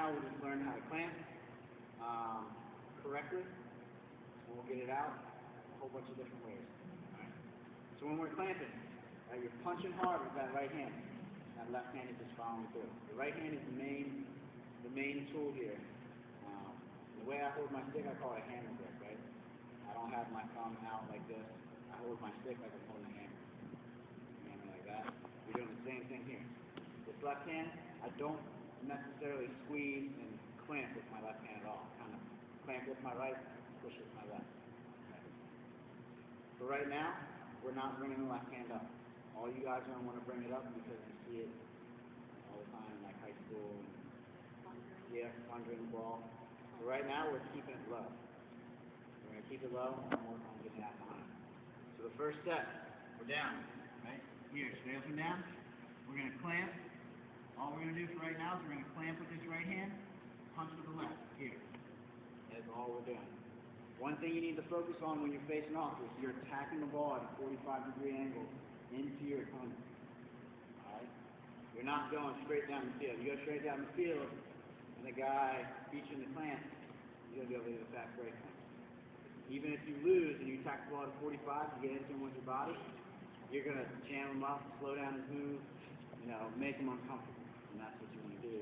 now we'll just learn how to clamp correctly, and we'll get it out a whole bunch of different ways. All right? So when we're clamping, you're punching hard with that right hand. That left hand is just following through. The right hand is the main tool here. The way I hold my stick, I call it a hammer grip, right? I don't have my thumb out like this. I hold my stick like I'm holding a hammer. Hammer like that. You're doing the same thing here. This left hand, I don't necessarily squeeze and clamp with my left hand at all. Kind of clamp with my right, push with my left. Okay. So right now, we're not bringing the left hand up. All you guys are going to want to bring it up because you see it all the time in like high school. Thundering the ball. So right now, we're keeping it low. We're going to keep it low and work on getting that behind. So the first step, we're down, right? Here, straight up and down. We're going to clamp. All we're going to do for right now is we're going to clamp with this right hand, punch with the left, here. That's all we're doing. One thing you need to focus on when you're facing off is you're attacking the ball at a 45-degree angle into your opponent. Alright? You're not going straight down the field. You go straight down the field, and the guy beats you in the clamp, you're going to be able to get a fast break on. Even if you lose and you attack the ball at 45, you get into him with your body, you're going to jam him up, slow down his move, make him uncomfortable. And that's what you want to do.